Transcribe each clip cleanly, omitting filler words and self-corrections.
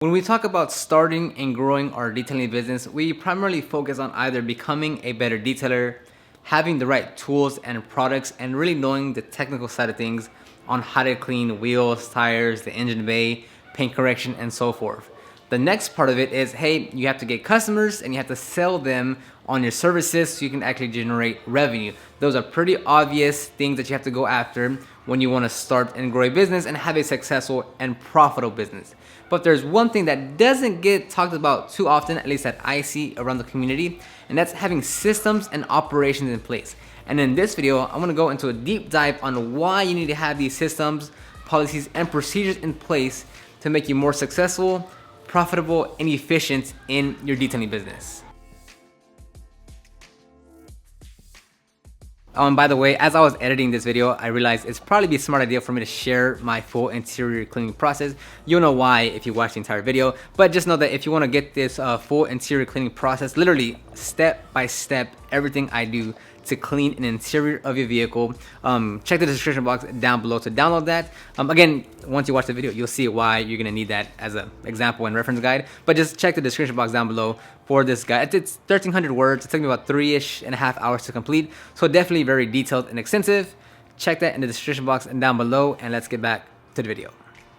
When we talk about starting and growing our detailing business, we primarily focus on either becoming a better detailer, having the right tools and products, and really knowing the technical side of things on how to clean wheels, tires, the engine bay, paint correction, and so forth. The next part of it is, hey, you have to get customers and you have to sell them on your services so you can actually generate revenue. Those are pretty obvious things that you have to go after when you want to start and grow a business and have a successful and profitable business. But there's one thing that doesn't get talked about too often, at least that I see around the community, and that's having systems and operations in place. And in this video, I'm gonna go into a deep dive on why you need to have these systems, policies, and procedures in place to make you more successful, profitable, and efficient in your detailing business. By the way, as I was editing this video, I realized it's probably be a smart idea for me to share my full interior cleaning process. You'll know why if you watch the entire video, but just know that if you want to get this full interior cleaning process, literally step by step, everything I do to clean an interior of your vehicle, check the description box down below to download that. Again, once you watch the video, you'll see why you're gonna need that as an example and reference guide, but just check the description box down below for this guide. It's 1,300 words. It took me about 3.5 hours to complete, so definitely very detailed and extensive. Check that in the description box and down below, and let's get back to the video.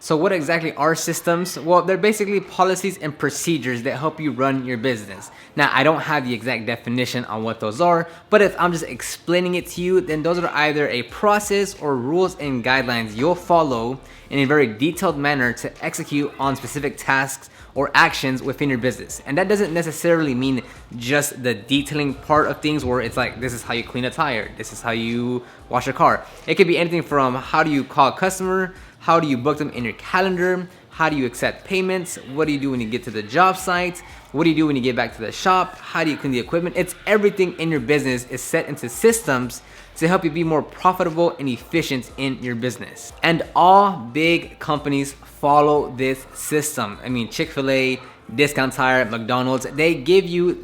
So what exactly are systems? Well, they're basically policies and procedures that help you run your business. Now, I don't have the exact definition on what those are, but if I'm just explaining it to you, then those are either a process or rules and guidelines you'll follow in a very detailed manner to execute on specific tasks or actions within your business. And that doesn't necessarily mean just the detailing part of things where it's like, this is how you clean a tire, this is how you wash a car. It could be anything from how do you call a customer, how do you book them in your calendar, how do you accept payments, what do you do when you get to the job site, what do you do when you get back to the shop, how do you clean the equipment. It's everything in your business is set into systems to help you be more profitable and efficient in your business. And all big companies follow this system. I mean, Chick-fil-A, Discount Tire, McDonald's, they give you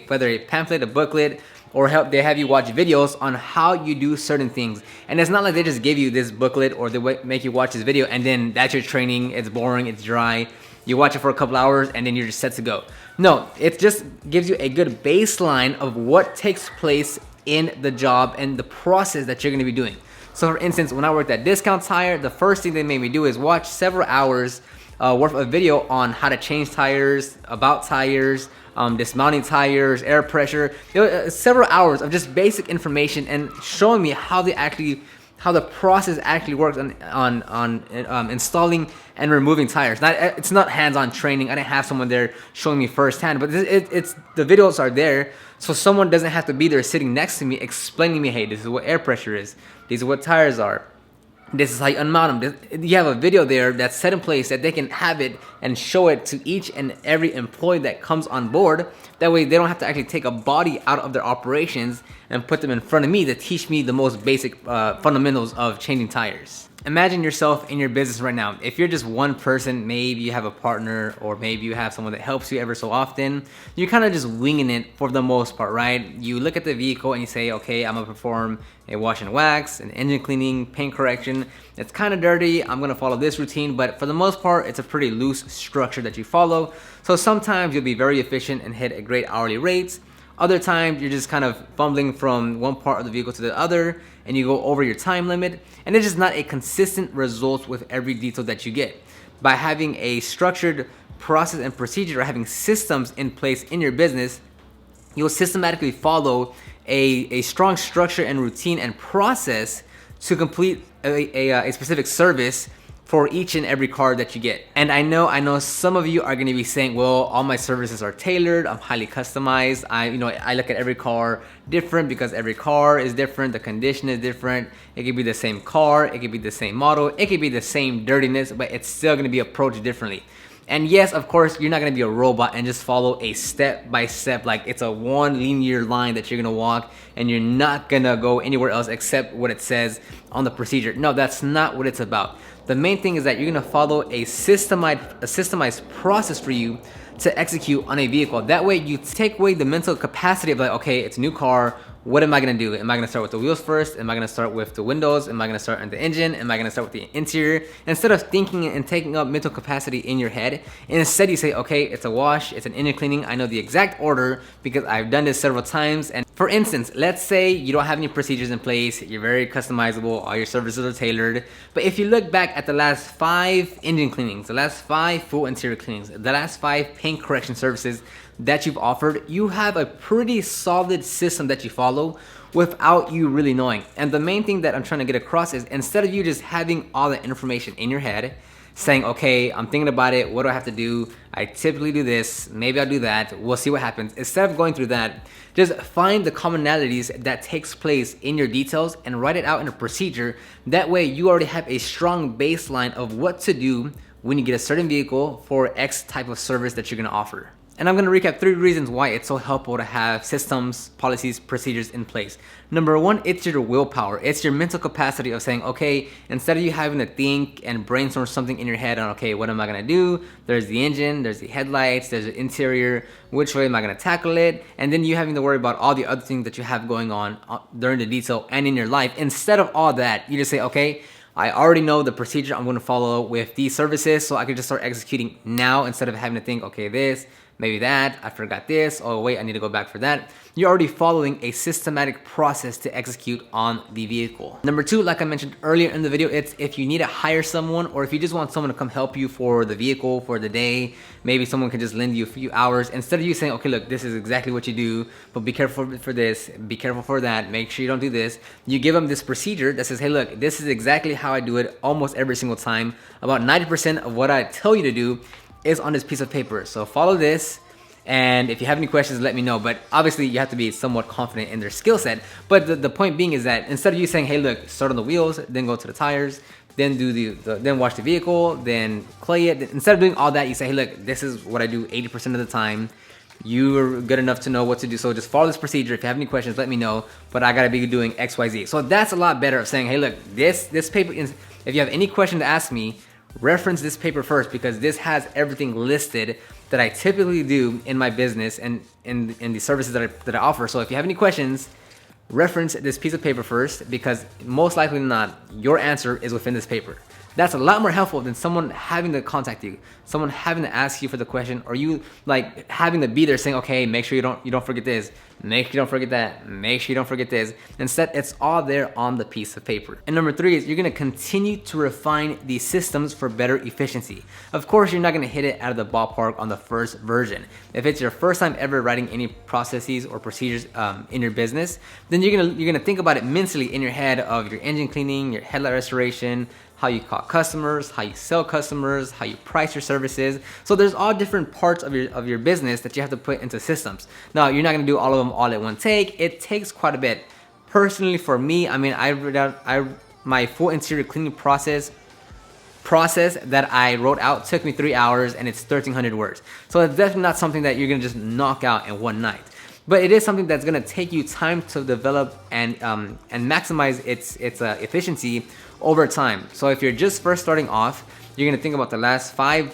whether a pamphlet, a booklet, or they have you watch videos on how you do certain things. And it's not like they just give you this booklet or they make you watch this video and then that's your training, it's boring, it's dry. You watch it for a couple hours and then you're just set to go. No, it just gives you a good baseline of what takes place in the job and the process that you're gonna be doing. So for instance, when I worked at Discount Tire, the first thing they made me do is watch several hours worth of video on how to change tires, about tires, dismounting tires, air pressure. Several hours of just basic information and showing me how the process actually works on installing and removing tires. It's not hands-on training. I didn't have someone there showing me firsthand, but it's the videos are there, so someone doesn't have to be there sitting next to me explaining me, hey, this is what air pressure is, these are what tires are, this is how you unmount them. You have a video there that's set in place that they can have it and show it to each and every employee that comes on board. That way they don't have to actually take a body out of their operations and put them in front of me to teach me the most basic fundamentals of changing tires. Imagine yourself in your business right now. If you're just one person, maybe you have a partner or maybe you have someone that helps you ever so often, you're kind of just winging it for the most part, right? You look at the vehicle and you say, okay, I'm gonna perform a wash and wax, an engine cleaning, paint correction. It's kind of dirty, I'm gonna follow this routine, but for the most part, it's a pretty loose structure that you follow. So sometimes you'll be very efficient and hit a great hourly rate. Other times you're just kind of fumbling from one part of the vehicle to the other and you go over your time limit, and it's just not a consistent result with every detail that you get. By having a structured process and procedure or having systems in place in your business, you'll systematically follow a strong structure and routine and process to complete a specific service for each and every car that you get. And I know some of you are gonna be saying, well, all my services are tailored, I'm highly customized. I look at every car different because every car is different, the condition is different. It could be the same car, it could be the same model, it could be the same dirtiness, but it's still gonna be approached differently. And yes, of course, you're not gonna be a robot and just follow a step-by-step, like it's a one linear line that you're gonna walk and you're not gonna go anywhere else except what it says on the procedure. No, that's not what it's about. The main thing is that you're gonna follow a systemized process for you to execute on a vehicle. That way you take away the mental capacity of like, okay, it's a new car, what am I gonna do? Am I gonna start with the wheels first? Am I gonna start with the windows? Am I gonna start on the engine? Am I gonna start with the interior? Instead of thinking and taking up mental capacity in your head, instead you say, okay, it's a wash, it's an inner cleaning. I know the exact order because I've done this several times. And for instance, let's say you don't have any procedures in place, you're very customizable, all your services are tailored. But if you look back at the last 5 engine cleanings, the last 5 full interior cleanings, the last 5 paint correction services that you've offered, you have a pretty solid system that you follow without you really knowing. And the main thing that I'm trying to get across is, instead of you just having all the information in your head, saying, okay, I'm thinking about it, what do I have to do? I typically do this, maybe I'll do that, we'll see what happens. Instead of going through that, just find the commonalities that takes place in your details and write it out in a procedure. That way you already have a strong baseline of what to do when you get a certain vehicle for X type of service that you're gonna offer. And I'm gonna recap 3 reasons why it's so helpful to have systems, policies, procedures in place. Number 1, it's your willpower. It's your mental capacity of saying, okay, instead of you having to think and brainstorm something in your head on, okay, what am I gonna do? There's the engine, there's the headlights, there's the interior, which way am I gonna tackle it? And then you having to worry about all the other things that you have going on during the detail and in your life. Instead of all that, you just say, okay, I already know the procedure I'm gonna follow with these services, so I can just start executing now instead of having to think, okay, this, maybe that, I forgot this, oh wait, I need to go back for that. You're already following a systematic process to execute on the vehicle. Number 2, like I mentioned earlier in the video, it's if you need to hire someone, or if you just want someone to come help you for the vehicle for the day, maybe someone can just lend you a few hours. Instead of you saying, okay, look, this is exactly what you do, but be careful for this, be careful for that, make sure you don't do this. You give them this procedure that says, hey, look, this is exactly how I do it almost every single time. About 90% of what I tell you to do is on this piece of paper. So follow this, and if you have any questions, let me know. But obviously you have to be somewhat confident in their skill set. But the point being is that instead of you saying, hey, look, start on the wheels, then go to the tires, then do then wash the vehicle, then clay it. Instead of doing all that, you say, hey, look, this is what I do 80% of the time. You are good enough to know what to do, so just follow this procedure. If you have any questions, let me know, but I gotta be doing X, Y, Z. So that's a lot better of saying, hey, look, this paper, if you have any question to ask me, reference this paper first, because this has everything listed that I typically do in my business and in the services that I offer. So if you have any questions, reference this piece of paper first, because most likely not, your answer is within this paper. That's a lot more helpful than someone having to contact you, someone having to ask you for the question, or you like having to be there saying, okay, make sure you don't forget this, make sure you don't forget that, make sure you don't forget this. Instead, it's all there on the piece of paper. And number 3 is you're gonna continue to refine these systems for better efficiency. Of course, you're not gonna hit it out of the ballpark on the first version. If it's your first time ever writing any processes or procedures in your business, then you're gonna think about it mentally in your head of your engine cleaning, your headlight restoration, how you call customers, how you sell customers, how you price your services. So there's all different parts of your business that you have to put into systems. Now, you're not gonna do all of them all at one take. It takes quite a bit. Personally, for me, I mean, my full interior cleaning process that I wrote out took me 3 hours, and it's 1,300 words. So it's definitely not something that you're gonna just knock out in one night. But it is something that's gonna take you time to develop and maximize its efficiency over time. So if you're just first starting off, you're gonna think about the last 5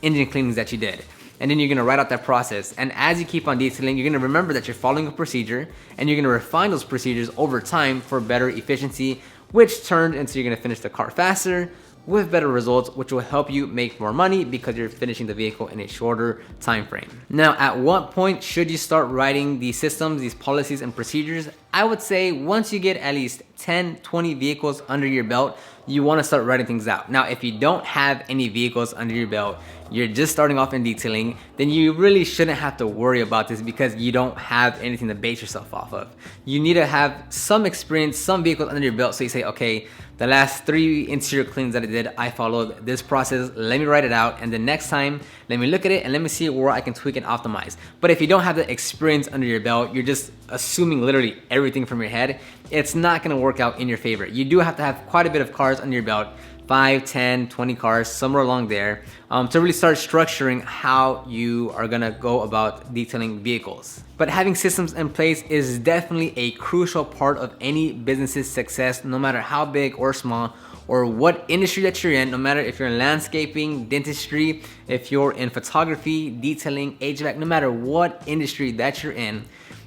engine cleanings that you did. And then you're gonna write out that process. And as you keep on detailing, you're gonna remember that you're following a procedure, and you're gonna refine those procedures over time for better efficiency, which turned into you're gonna finish the car faster, with better results, which will help you make more money because you're finishing the vehicle in a shorter time frame. Now, at what point should you start writing these systems, these policies and procedures? I would say once you get at least 10, 20 vehicles under your belt, you want to start writing things out. Now, if you don't have any vehicles under your belt, you're just starting off in detailing, then you really shouldn't have to worry about this because you don't have anything to base yourself off of. You need to have some experience, some vehicles under your belt, so you say, okay, the last 3 interior cleans that I did, I followed this process, let me write it out, and the next time, let me look at it and let me see where I can tweak and optimize. But if you don't have the experience under your belt, you're just assuming literally everything from your head, it's not gonna work out in your favor. You do have to have quite a bit of cars under your belt, 5, 10, 20 cars, somewhere along there, to really start structuring how you are gonna go about detailing vehicles. But having systems in place is definitely a crucial part of any business's success, no matter how big or small, or what industry that you're in, no matter if you're in landscaping, dentistry, if you're in photography, detailing, HVAC, no matter what industry that you're in,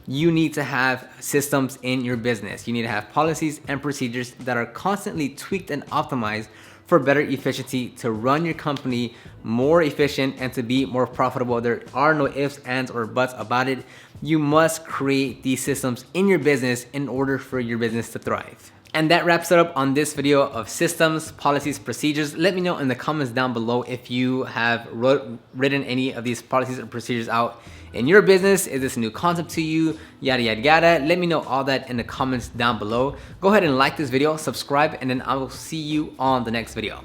you need to have systems in your business. You need to have policies and procedures that are constantly tweaked and optimized for better efficiency, to run your company more efficient and to be more profitable. There are no ifs, ands, or buts about it. You must create these systems in your business in order for your business to thrive. And that wraps it up on this video of systems, policies, procedures. Let me know in the comments down below if you have written any of these policies or procedures out in your business. Is this a new concept to you? Yada, yada, yada. Let me know all that in the comments down below. Go ahead and like this video, subscribe, and then I will see you on the next video.